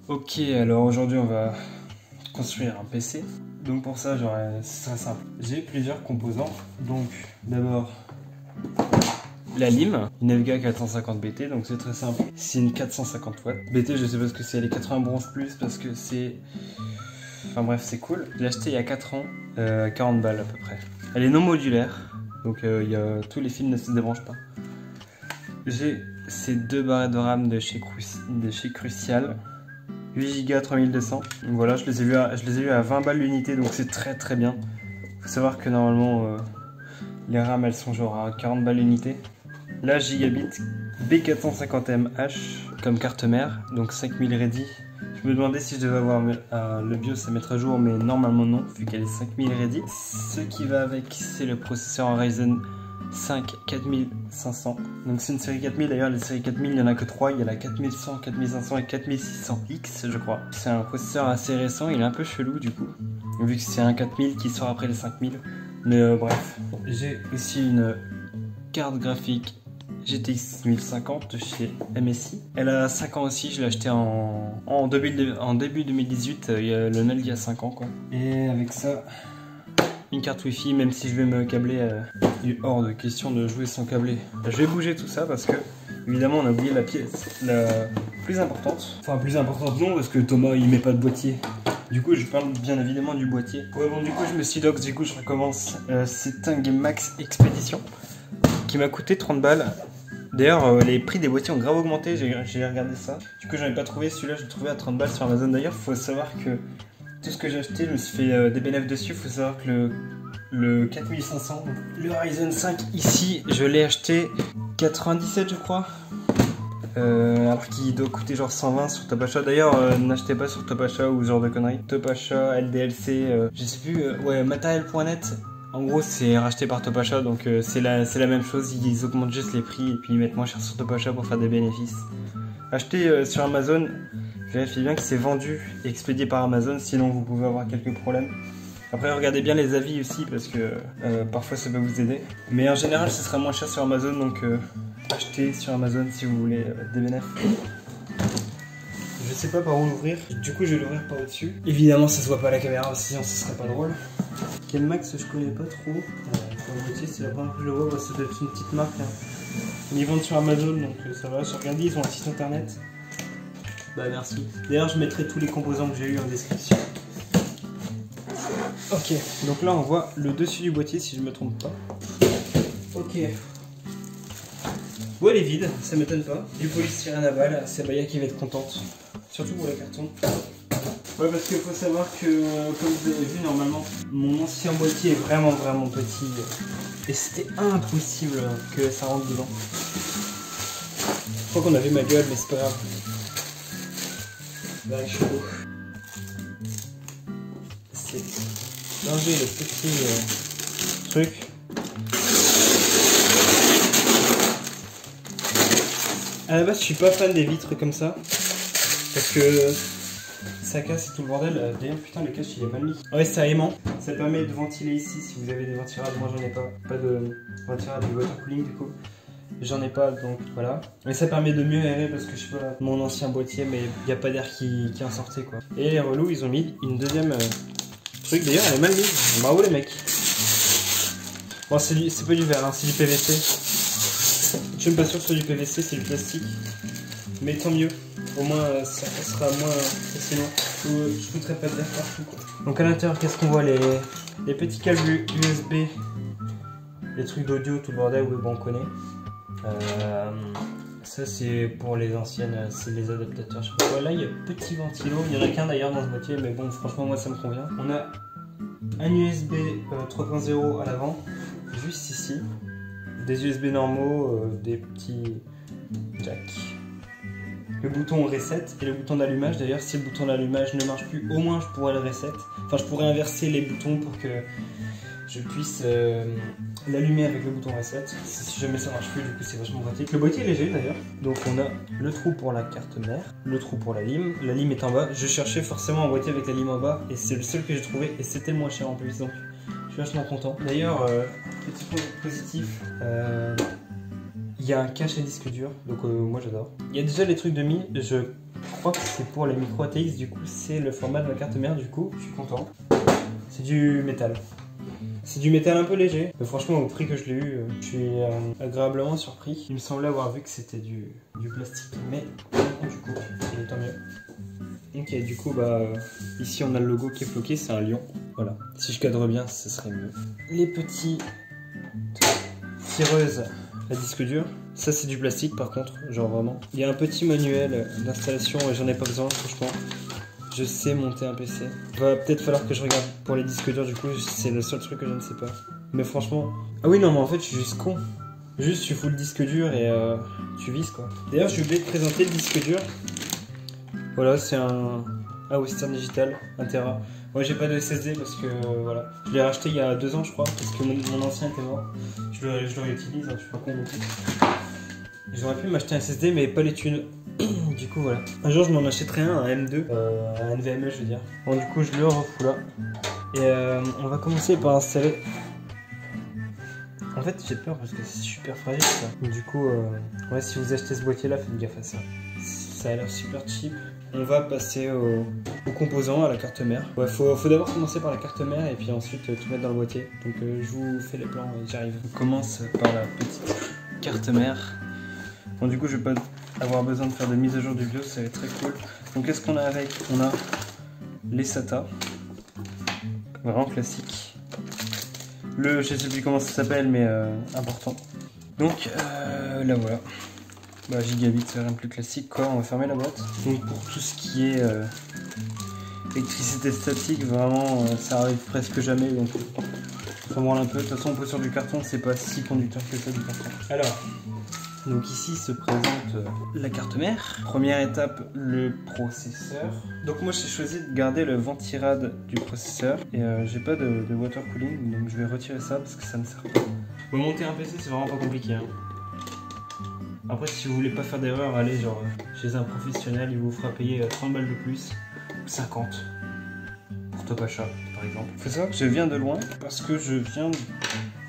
Ok, alors aujourd'hui on va construire un PC. Donc pour ça, c'est très simple. J'ai plusieurs composants. Donc d'abord la lime, une FGA 450 BT, donc c'est très simple. C'est une 450 watts. BT, je sais pas ce que c'est, elle est 80 bronze plus parce que c'est... Enfin bref, c'est cool. Je l'ai acheté il y a 4 ans, 40 balles à peu près. Elle est non modulaire, donc tous les fils ne se débranchent pas. J'ai ces deux barrettes de RAM de chez Crucial, 8 Go 3200. Donc voilà, je les ai vus à 20 balles l'unité, donc c'est très bien. Faut savoir que normalement les RAM elles sont genre à 40 balles l'unité. La Gigabit B450MH comme carte mère, donc 5000 ready. Je me demandais si je devais avoir le BIOS à mettre à jour, mais normalement non, vu qu'elle est 5000 ready. Ce qui va avec, c'est le processeur Ryzen 5 4500. Donc c'est une série 4000, d'ailleurs les séries 4000 il n'y en a que 3, il y a la 4100, 4500 et 4600X je crois. C'est un processeur assez récent, il est un peu chelou du coup, vu que c'est un 4000 qui sort après les 5000. Mais bref, j'ai aussi une carte graphique GTX 1050 de chez MSI. Elle a 5 ans aussi, je l'ai acheté en début 2018, il y a le Nel il y a 5 ans quoi. Et avec ça, une carte Wi-Fi, même si je vais me câbler, il est hors de question de jouer sans câbler. Je vais bouger tout ça parce que, évidemment, on a oublié la pièce la plus importante. Enfin, plus importante non, parce que Thomas il met pas de boîtier. Du coup, je parle bien évidemment du boîtier. Ouais, bon, du coup, je me suis dox, du coup, je recommence. C'est un Game Max Expedition qui m'a coûté 30 balles. D'ailleurs, les prix des boîtiers ont grave augmenté, j'ai regardé ça. Du coup, j'en ai pas trouvé, celui-là, je l'ai trouvé à 30 balles sur Amazon. D'ailleurs, faut savoir que tout ce que j'ai acheté, je me suis fait des bénéfices dessus. Faut savoir que le 4500, le Ryzen 5 ici, je l'ai acheté 97 je crois. Alors qu'il doit coûter genre 120 sur Top-Achat. D'ailleurs, n'achetez pas sur Top-Achat ou ce genre de conneries. Top-Achat, LDLC, je sais plus, ouais, matériel.net. En gros, c'est racheté par Top-Achat, donc c'est la même chose. Ils augmentent juste les prix et puis ils mettent moins cher sur Top-Achat pour faire des bénéfices. Acheter sur Amazon, vérifiez bien que c'est vendu et expédié par Amazon, sinon vous pouvez avoir quelques problèmes. Après, regardez bien les avis aussi parce que parfois ça peut vous aider. Mais en général, ce sera moins cher sur Amazon, donc achetez sur Amazon si vous voulez des bénéfices. Je sais pas par où l'ouvrir, du coup je vais l'ouvrir par au-dessus. Évidemment, ça se voit pas à la caméra, sinon ce serait pas drôle. Game Max, je connais pas trop. Pour le boîtier, c'est la première fois que je le vois, ça doit être une petite marque. Hein. Ils vendent sur Amazon, donc ça va. J'ai regardé, ils ont un site internet. Bah merci. D'ailleurs, je mettrai tous les composants que j'ai eu en description. Ok, donc là on voit le dessus du boîtier si je me trompe pas. Ok. Bon, elle est vide, ça m'étonne pas. Du polystyrène à balles, c'est Baya qui va être contente. Surtout pour le carton. Ouais, parce qu'il faut savoir que, comme vous avez vu, normalement, mon ancien boîtier est vraiment petit. Et c'était impossible que ça rentre dedans. Je crois qu'on a vu ma gueule, mais c'est pas grave. Là, je suis beau. C'est d'enlever le petit truc. À la base, je suis pas fan des vitres comme ça. Parce que ça casse et tout le bordel. D'ailleurs, putain, le cache il est mal mis. Ouais, c'est aimant. Ça permet de ventiler ici si vous avez des ventilables. Moi, j'en ai pas. Pas de ventilable de water cooling du coup. J'en ai pas, donc voilà. Mais ça permet de mieux aérer parce que je sais pas, mon ancien boîtier, mais il n'y a pas d'air qui en sortait quoi. Et les relous, ils ont mis une deuxième truc. D'ailleurs, elle est mal mise. Bravo les mecs. Bon, c'est pas du verre, hein, c'est du PVC. Je suis même pas sûr que ce soit du PVC, c'est du plastique. Mais tant mieux. Au moins, ça passera moins facilement. Je foutrais pas d'air partout quoi. Donc à l'intérieur, qu'est-ce qu'on voit? Les petits câbles USB. Les trucs d'audio, tout le bordel, oui, bon, on connaît. Ça c'est pour les anciennes, c'est les adaptateurs. Je sais pas quoi. Là il y a petit ventilo, il n'y en a qu'un d'ailleurs dans ce boîtier, mais bon franchement moi ça me convient. On a un USB 3.0 à l'avant, juste ici. Des USB normaux, des petits jacks. Le bouton reset et le bouton d'allumage. D'ailleurs si le bouton d'allumage ne marche plus, au moins je pourrais le reset. Enfin je pourrais inverser les boutons pour que je puisse l'allumer avec le bouton reset. Si jamais ça marche plus, du coup c'est vachement pratique. Le boîtier est léger d'ailleurs. Donc on a le trou pour la carte mère, le trou pour la lime. La lime est en bas. Je cherchais forcément un boîtier avec la lime en bas et c'est le seul que j'ai trouvé et c'était le moins cher en plus. Donc je suis vachement content. D'ailleurs, petit point positif, il y a un cache à disque dur. Donc moi j'adore. Il y a déjà les trucs de Mi. Je Je crois que c'est pour les micro ATX, du coup c'est le format de ma carte mère, du coup je suis content. C'est du métal. C'est du métal un peu léger. Mais franchement au prix que je l'ai eu, je suis agréablement surpris. Il me semblait avoir vu que c'était du plastique, mais du coup il est tant mieux. Ok, du coup ici on a le logo qui est floqué, c'est un lion. Voilà, si je cadre bien ce serait mieux. Les petits tireuses à disque dur. Ça c'est du plastique par contre, genre vraiment. Il y a un petit manuel d'installation et j'en ai pas besoin franchement. Je sais monter un PC. Va peut-être falloir que je regarde pour les disques durs, du coup c'est le seul truc que je ne sais pas. Mais franchement... Ah oui non mais en fait je suis juste con. Juste tu fous le disque dur et tu vises quoi. D'ailleurs j'ai oublié de présenter le disque dur. Voilà c'est un Western Digital 1 Tera. Moi j'ai pas de SSD parce que voilà. Je l'ai racheté il y a 2 ans je crois parce que mon ancien était mort. Je le réutilise, hein, je suis pas con non plus. J'aurais pu m'acheter un SSD mais pas les thunes. Du coup voilà. Un jour je m'en achèterai un M2, un NVMe je veux dire. Bon du coup je le refous là. Et on va commencer par installer. En fait j'ai peur parce que c'est super fragile ça. Du coup ouais, si vous achetez ce boîtier là faites gaffe à ça. Ça a l'air super cheap. On va passer aux composants, à la carte mère. Ouais, faut d'abord commencer par la carte mère et puis ensuite tout mettre dans le boîtier. Donc je vous fais les plans et j'arrive. On commence par la petite carte mère. Bon du coup je vais pas avoir besoin de faire de mise à jour du BIOS, ça va être très cool. Donc qu'est-ce qu'on a avec? On a les SATA, vraiment classique. Le, je sais plus comment ça s'appelle mais important. Donc là voilà. Gigabit, c'est rien de plus classique quoi, on va fermer la boîte. Donc pour tout ce qui est électricité statique, vraiment ça arrive presque jamais, donc ça branle un peu. De toute façon on pose sur du carton, c'est pas si conducteur que ça du carton. Alors, donc ici se présente la carte mère. Première étape, le processeur. Donc moi j'ai choisi de garder le ventirad du processeur et j'ai pas de water cooling, donc je vais retirer ça parce que ça ne sert pas. Bon, monter un PC c'est vraiment pas compliqué hein. Après si vous voulez pas faire d'erreur, allez genre chez un professionnel, il vous fera payer 30 balles de plus, ou 50 pour top achat par exemple. Faut savoir que je viens de loin parce que je viens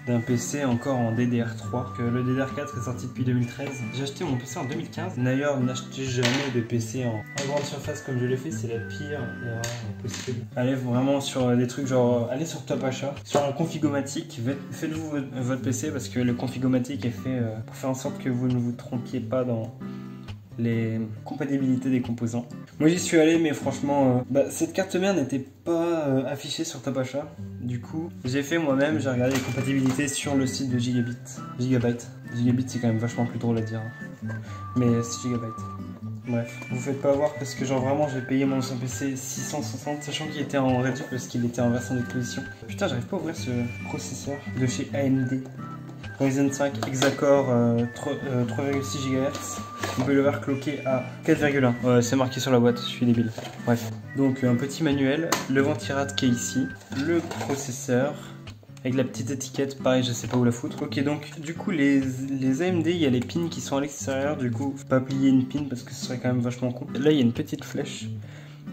d'un PC encore en DDR3, que le DDR4 est sorti depuis 2013. J'ai acheté mon PC en 2015. D'ailleurs, n'achetez jamais de PC en grande surface comme je l'ai fait, c'est la pire erreur possible. Allez vraiment sur des trucs genre, allez sur Top Achat, sur un configomatique, faites-vous votre PC parce que le configomatique est fait pour faire en sorte que vous ne vous trompiez pas dans les compatibilités des composants. Moi j'y suis allé mais franchement cette carte mère n'était pas affichée sur Top Achat. Du coup j'ai fait moi-même, j'ai regardé les compatibilités sur le site de Gigabyte. Gigabit c'est quand même vachement plus drôle à dire. Mais c'est Gigabyte. Bref, vous faites pas avoir parce que genre vraiment j'ai payé mon ancien PC 660 sachant qu'il était en réduit parce qu'il était en version d'exposition. Putain j'arrive pas à ouvrir ce processeur de chez AMD. Ryzen 5 Hexa-Core 3,6 GHz. On peut le voir cloqué à 4,1. Ouais, c'est marqué sur la boîte, je suis débile. Bref. Donc un petit manuel, le ventirad qui est ici, le processeur, avec la petite étiquette, pareil je sais pas où la foutre. Ok donc du coup les AMD, il y a les pins qui sont à l'extérieur, du coup faut pas plier une pin parce que ce serait quand même vachement con. Là il y a une petite flèche.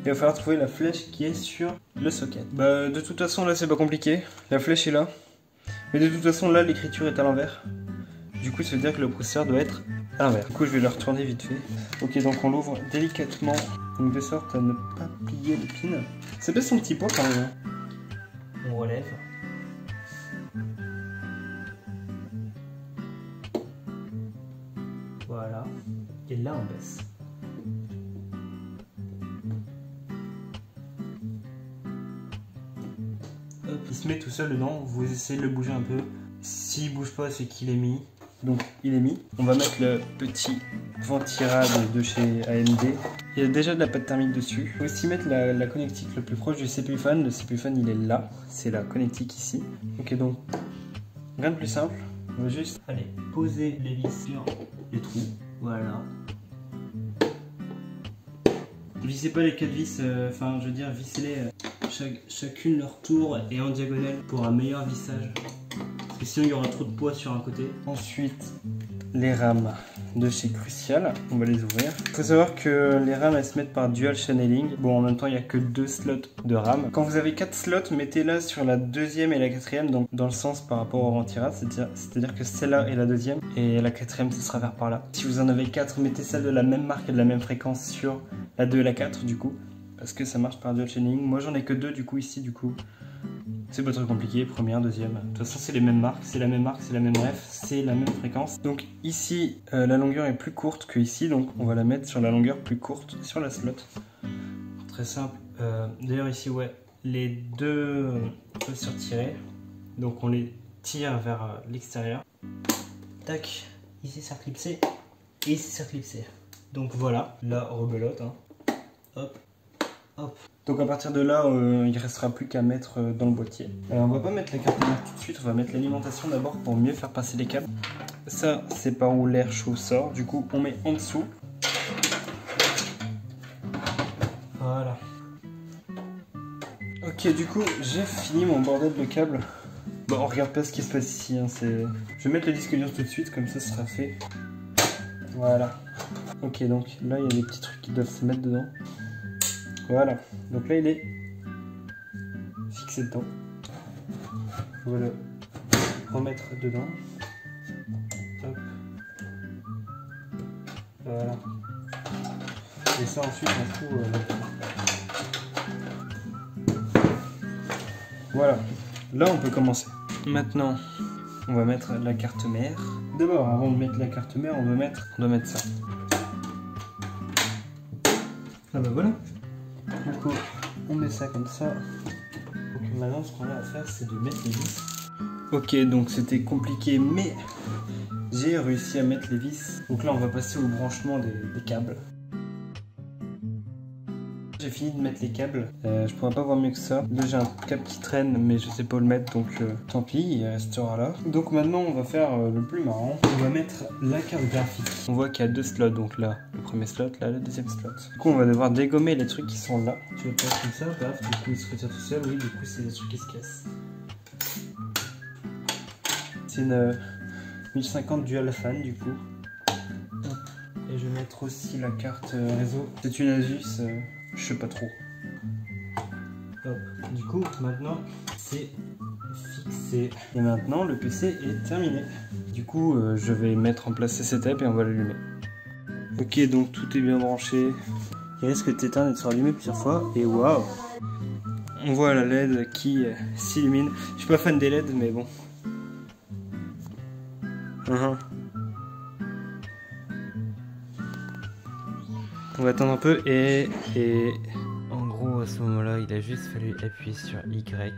Il va falloir trouver la flèche qui est sur le socket. De toute façon là c'est pas compliqué, la flèche est là. Mais de toute façon là l'écriture est à l'envers. Du coup ça veut dire que le processeur doit être à l'envers. Du coup je vais le retourner vite fait. Ok donc on l'ouvre délicatement, donc de sorte à ne pas plier le pin. Ça pèse son petit poids quand même. On relève. Voilà. Et là on baisse. Hop, il se met tout seul dedans, vous essayez de le bouger un peu. S'il bouge pas, c'est qu'il est mis. Donc il est mis. On va mettre le petit ventirad de chez AMD. Il y a déjà de la pâte thermique dessus. Il faut aussi mettre la connectique le plus proche du CPU fan. Le CPU fan il est là. C'est la connectique ici. Ok donc, rien de plus simple. On va juste aller poser les vis sur les trous. Voilà. Vissez pas les 4 vis, enfin je veux dire vissez-les chacune leur tour et en diagonale pour un meilleur vissage. Parce que sinon il y aura trop de poids sur un côté. Ensuite les rames. de chez Crucial. On va les ouvrir. Il faut savoir que les RAM elles se mettent par dual channeling. Bon, en même temps il n'y a que 2 slots de RAM. Quand vous avez 4 slots, mettez-la sur la deuxième et la quatrième, donc dans le sens par rapport au rang-tirage, c'est-à-dire que celle-là est la deuxième et la quatrième ce sera vers par là. Si vous en avez 4, mettez celle de la même marque et de la même fréquence sur la 2 et la 4 du coup, parce que ça marche par dual channeling. Moi j'en ai que 2 du coup ici du coup. C'est pas trop compliqué, première, deuxième. De toute façon, c'est les mêmes marques, c'est la même marque, c'est la même ref, c'est la même fréquence. Donc ici, la longueur est plus courte que ici, donc on va la mettre sur la longueur plus courte sur la slot. Très simple. D'ailleurs ici, ouais, les deux peuvent se retirer. Donc on les tire vers l'extérieur. Tac, ici c'est reclipsé et ici c'est reclipsé. Donc voilà, la rebelote. Hein. Hop, hop. Donc à partir de là, il ne restera plus qu'à mettre dans le boîtier. Alors on va pas mettre la carte mère tout de suite, on va mettre l'alimentation d'abord pour mieux faire passer les câbles. Ça, c'est par où l'air chaud sort, du coup on met en dessous. Voilà. Ok, du coup j'ai fini mon bordel de câbles. Bon, on regarde pas ce qui se passe ici, hein, je vais mettre le disque dur tout de suite, comme ça ce sera fait. Voilà. Ok, donc là il y a des petits trucs qui doivent se mettre dedans. Voilà, donc là il est fixé dedans. On va le remettre dedans. Hop. Voilà. Et ça ensuite on fout Voilà, là on peut commencer. Maintenant, on va mettre la carte mère. D'abord, avant de mettre la carte mère, on doit mettre ça. Ah bah voilà. Du coup, on met ça comme ça. Donc maintenant, ce qu'on a à faire, c'est de mettre les vis. Ok, donc c'était compliqué, mais j'ai réussi à mettre les vis. Donc là, on va passer au branchement des câbles. J'ai fini de mettre les câbles. Je pourrais pas voir mieux que ça. Là, j'ai un câble qui traîne, mais je sais pas où le mettre, donc tant pis, il restera là. Donc maintenant, on va faire le plus marrant. On va mettre la carte graphique. On voit qu'il y a 2 slots, donc là, le premier slot, là, le deuxième slot. Du coup, on va devoir dégommer les trucs qui sont là. Tu vas faire comme ça, paf, du coup, il se retire tout seul. Oui, du coup, c'est des trucs qui se cassent. C'est une 1050 dual fan, du coup. Et je vais mettre aussi la carte réseau. C'est une Asus. Je sais pas trop. Hop. Du coup, maintenant, c'est fixé. Et maintenant, le PC est terminé. Du coup, je vais mettre en place ce setup et on va l'allumer. Ok, donc tout est bien branché. Il risque de t'éteindre et de se rallumer plusieurs fois. Et waouh! On voit la LED qui s'illumine. Je suis pas fan des LED, mais bon. On va attendre un peu et... En gros, à ce moment-là, il a juste fallu appuyer sur Y.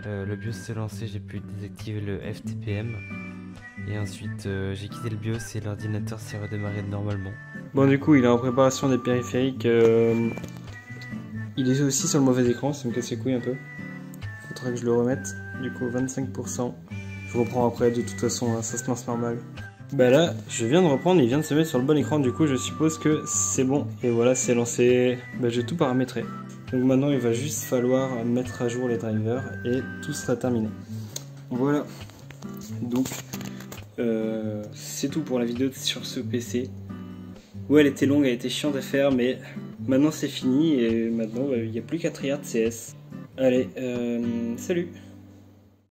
Le BIOS s'est lancé, j'ai pu désactiver le FTPM. Et ensuite, j'ai quitté le BIOS et l'ordinateur s'est redémarré normalement. Bon, du coup, il est en préparation des périphériques. Il est aussi sur le mauvais écran, ça me casse les couilles un peu. Faudrait que je le remette. Du coup, 25%. Je reprends après, de toute façon, hein, ça se lance normal. Bah là, je viens de reprendre, il vient de se mettre sur le bon écran, du coup je suppose que c'est bon. Et voilà, c'est lancé. Bah j'ai tout paramétré. Donc maintenant il va juste falloir mettre à jour les drivers et tout sera terminé. Voilà. Donc c'est tout pour la vidéo sur ce PC. Ouais, elle était longue, elle était chiante à faire, mais maintenant c'est fini et maintenant il n'y a plus qu'à trier CS. Allez, salut!